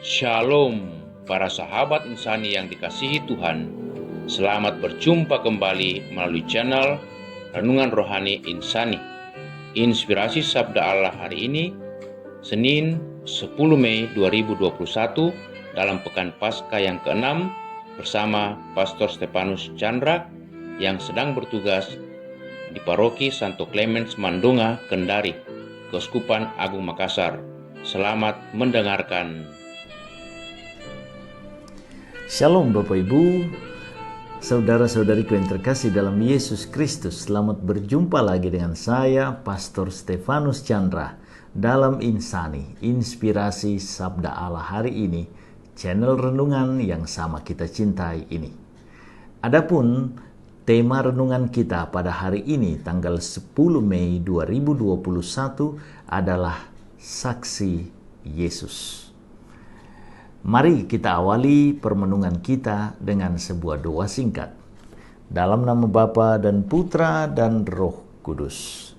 Shalom, para sahabat insani yang dikasihi Tuhan. Selamat berjumpa kembali melalui channel Renungan Rohani Insani. Inspirasi Sabda Allah hari ini, Senin 10 Mei 2021, dalam Pekan Paskah yang ke-6 bersama Pastor Stefanus Chandra yang sedang bertugas di Paroki Santo Clemens Mandonga, Kendari, Keuskupan Agung Makassar. Selamat mendengarkan. Shalom Bapak Ibu, saudara-saudariku yang terkasih dalam Yesus Kristus. Selamat berjumpa lagi dengan saya, Pastor Stefanus Chandra, dalam Insani, Inspirasi Sabda Allah hari ini, channel renungan yang sama kita cintai ini. Adapun tema renungan kita pada hari ini, tanggal 10 Mei 2021 adalah Saksi Yesus. Mari kita awali permenungan kita dengan sebuah doa singkat. Dalam nama Bapa dan Putra dan Roh Kudus.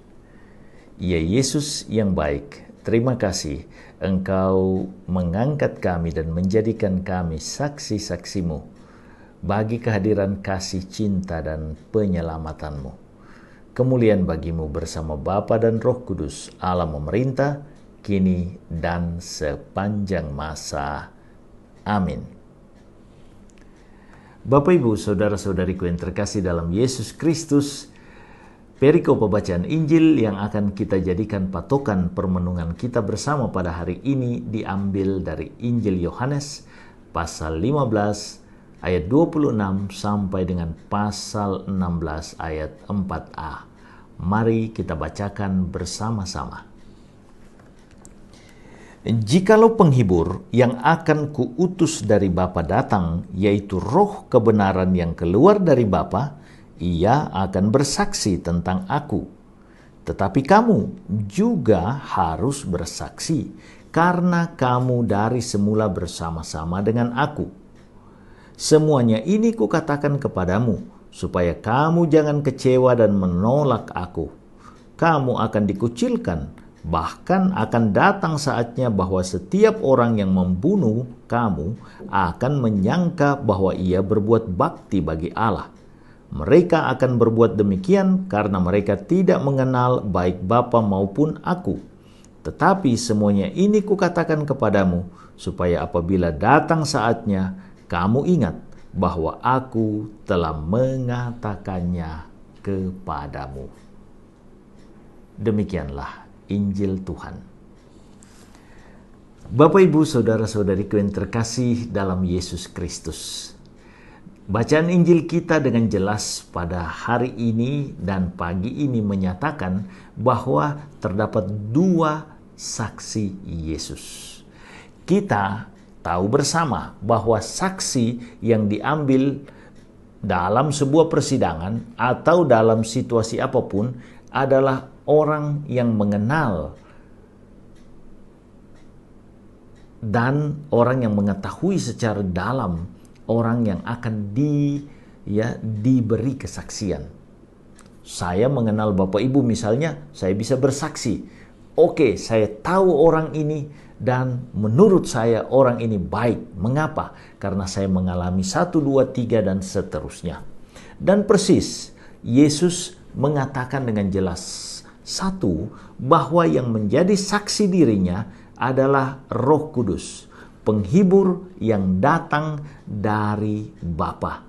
Ya Yesus yang baik, terima kasih Engkau mengangkat kami dan menjadikan kami saksi-saksi-Mu bagi kehadiran kasih cinta dan penyelamatan-Mu. Kemuliaan bagi-Mu bersama Bapa dan Roh Kudus, Allah memerintah, kini dan sepanjang masa. Amin. Bapak Ibu, saudara-saudariku yang terkasih dalam Yesus Kristus, perikop pembacaan Injil yang akan kita jadikan patokan permenungan kita bersama pada hari ini diambil dari Injil Yohanes pasal 15 ayat 26 sampai dengan pasal 16 ayat 4a. Mari kita bacakan bersama-sama. Jikalau penghibur yang akan kuutus dari Bapa datang, yaitu roh kebenaran yang keluar dari Bapa, ia akan bersaksi tentang aku. Tetapi kamu juga harus bersaksi, karena kamu dari semula bersama-sama dengan aku. Semuanya ini kukatakan kepadamu, supaya kamu jangan kecewa dan menolak aku. Kamu akan dikucilkan, bahkan akan datang saatnya bahwa setiap orang yang membunuh kamu akan menyangka bahwa ia berbuat bakti bagi Allah. Mereka akan berbuat demikian karena mereka tidak mengenal baik Bapa maupun aku. Tetapi semuanya ini kukatakan kepadamu, supaya apabila datang saatnya, kamu ingat bahwa aku telah mengatakannya kepadamu. Demikianlah Injil Tuhan. Bapak Ibu saudara-saudariku yang terkasih dalam Yesus Kristus. Bacaan Injil kita dengan jelas pada hari ini dan pagi ini menyatakan bahwa terdapat dua saksi Yesus. Kita tahu bersama bahwa saksi yang diambil dalam sebuah persidangan atau dalam situasi apapun adalah orang yang mengenal dan orang yang mengetahui secara dalam orang yang akan diberi kesaksian. Saya mengenal Bapak Ibu misalnya, saya bisa bersaksi. Oke, saya tahu orang ini dan menurut saya orang ini baik. Mengapa? Karena saya mengalami 1, 2, 3 dan seterusnya. Dan persis Yesus mengatakan dengan jelas, satu, bahwa yang menjadi saksi dirinya adalah Roh Kudus, penghibur yang datang dari Bapa.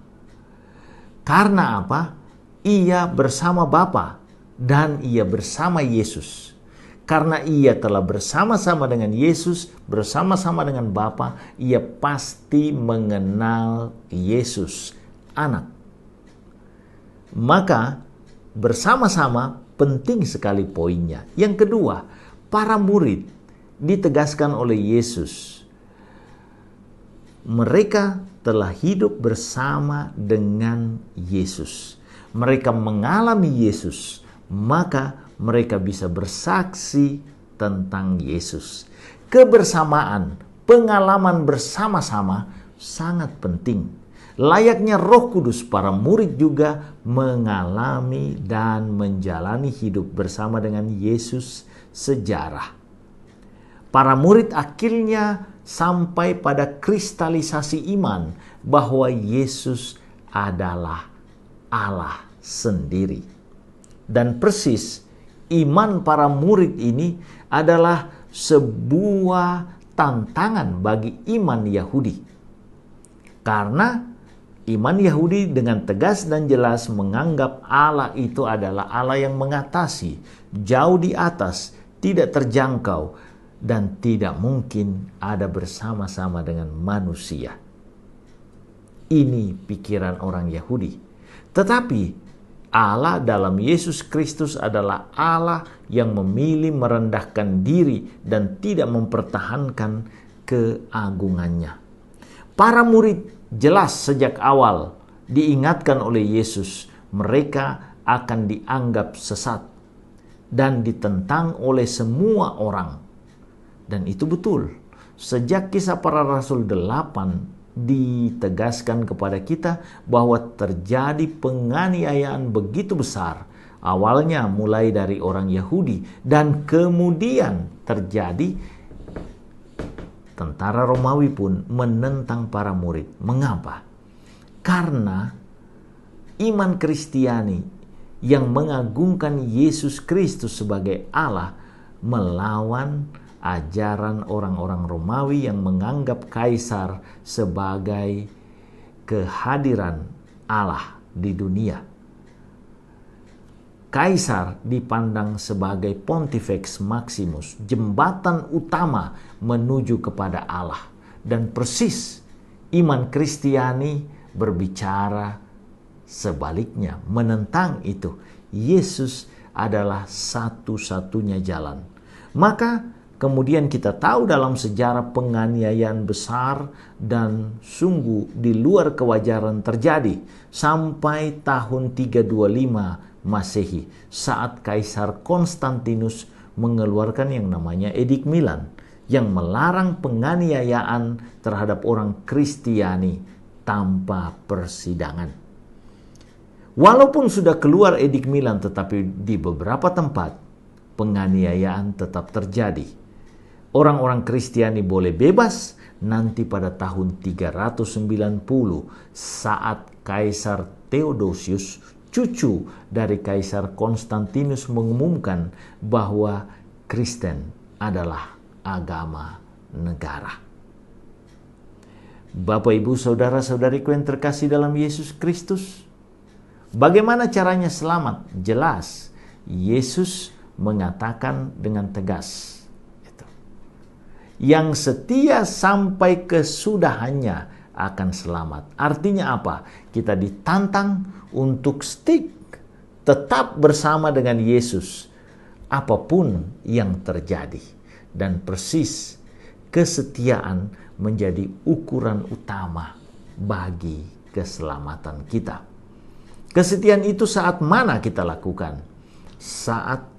Karena apa? Ia bersama Bapa dan ia bersama Yesus. Karena ia telah bersama-sama dengan Yesus, bersama-sama dengan Bapa, ia pasti mengenal Yesus, anak. Maka bersama-sama penting sekali poinnya. Yang kedua, para murid ditegaskan oleh Yesus. Mereka telah hidup bersama dengan Yesus. Mereka mengalami Yesus, maka mereka bisa bersaksi tentang Yesus. Kebersamaan, pengalaman bersama-sama sangat penting. Layaknya Roh Kudus, para murid juga mengalami dan menjalani hidup bersama dengan Yesus sejarah. Para murid akhirnya sampai pada kristalisasi iman bahwa Yesus adalah Allah sendiri. Dan persis iman para murid ini adalah sebuah tantangan bagi iman Yahudi. Karena iman Yahudi dengan tegas dan jelas menganggap Allah itu adalah Allah yang mengatasi, jauh di atas, tidak terjangkau, dan tidak mungkin ada bersama-sama dengan manusia. Ini pikiran orang Yahudi. Tetapi Allah dalam Yesus Kristus adalah Allah yang memilih merendahkan diri dan tidak mempertahankan keagungannya. Para murid jelas sejak awal diingatkan oleh Yesus mereka akan dianggap sesat dan ditentang oleh semua orang. Dan itu betul. Sejak Kisah Para Rasul 8 ditegaskan kepada kita bahwa terjadi penganiayaan begitu besar. Awalnya mulai dari orang Yahudi dan kemudian terjadi tentara Romawi pun menentang para murid. Mengapa? Karena iman Kristiani yang mengagungkan Yesus Kristus sebagai Allah melawan ajaran orang-orang Romawi yang menganggap kaisar sebagai kehadiran Allah di dunia. Kaisar dipandang sebagai Pontifex Maximus, jembatan utama menuju kepada Allah. Dan persis iman Kristiani berbicara sebaliknya, menentang itu. Yesus adalah satu-satunya jalan. Maka kemudian kita tahu dalam sejarah penganiayaan besar dan sungguh di luar kewajaran terjadi sampai tahun 325 Masehi saat Kaisar Konstantinus mengeluarkan yang namanya Edik Milan yang melarang penganiayaan terhadap orang Kristiani tanpa persidangan. Walaupun sudah keluar Edik Milan, tetapi di beberapa tempat penganiayaan tetap terjadi. Orang-orang Kristiani boleh bebas nanti pada tahun 390 saat Kaisar Theodosius, cucu dari Kaisar Konstantinus, mengumumkan bahwa Kristen adalah agama negara. Bapak, Ibu, saudara-saudariku yang terkasih dalam Yesus Kristus, bagaimana caranya selamat? Jelas, Yesus mengatakan dengan tegas, yang setia sampai kesudahannya akan selamat. Artinya apa? Kita ditantang untuk stick, tetap bersama dengan Yesus apapun yang terjadi. Dan persis kesetiaan menjadi ukuran utama bagi keselamatan kita. Kesetiaan itu saat mana kita lakukan? Saat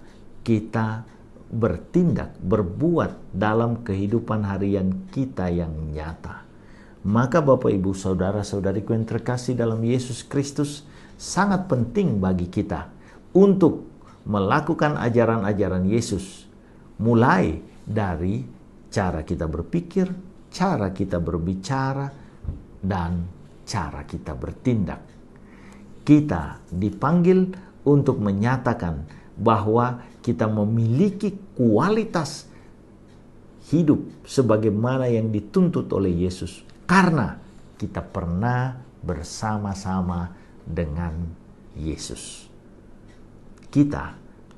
kita bertindak, berbuat dalam kehidupan harian kita yang nyata. Maka Bapak, Ibu, saudara-saudariku yang terkasih dalam Yesus Kristus, sangat penting bagi kita untuk melakukan ajaran-ajaran Yesus. Mulai dari cara kita berpikir, cara kita berbicara, dan cara kita bertindak. Kita dipanggil untuk menyatakan bahwa kita memiliki kualitas hidup sebagaimana yang dituntut oleh Yesus karena kita pernah bersama-sama dengan Yesus. Kita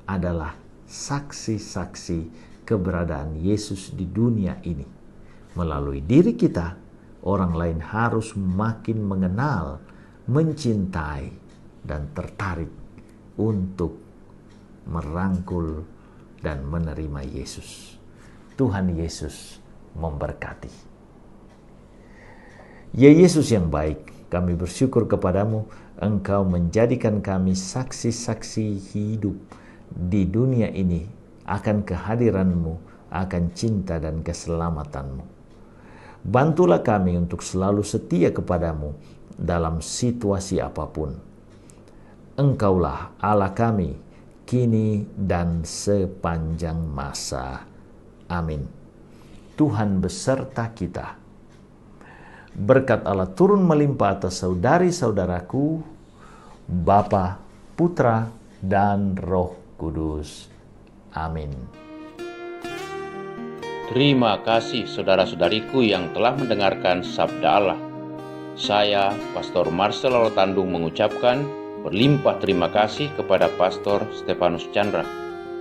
adalah saksi-saksi keberadaan Yesus di dunia ini. Melalui diri kita, orang lain harus makin mengenal, mencintai, dan tertarik untuk merangkul dan menerima Yesus. Tuhan Yesus memberkati. Ya Yesus yang baik, kami bersyukur kepadamu, Engkau menjadikan kami saksi-saksi hidup di dunia ini akan kehadiran-Mu, akan cinta dan keselamatan-Mu. Bantulah kami untuk selalu setia kepadamu dalam situasi apapun. Engkaulah Allah kami, kini dan sepanjang masa. Amin. Tuhan beserta kita. Berkat Allah turun melimpah atas saudari-saudaraku, Bapa, Putra, dan Roh Kudus. Amin. Terima kasih saudara-saudariku yang telah mendengarkan Sabda Allah. Saya, Pastor Marcel Lolotandung mengucapkan berlimpah terima kasih kepada Pastor Stefanus Chandra.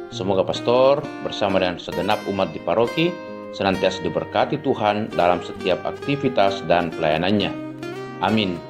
Semoga Pastor bersama dengan segenap umat di paroki senantiasa diberkati Tuhan dalam setiap aktivitas dan pelayanannya. Amin.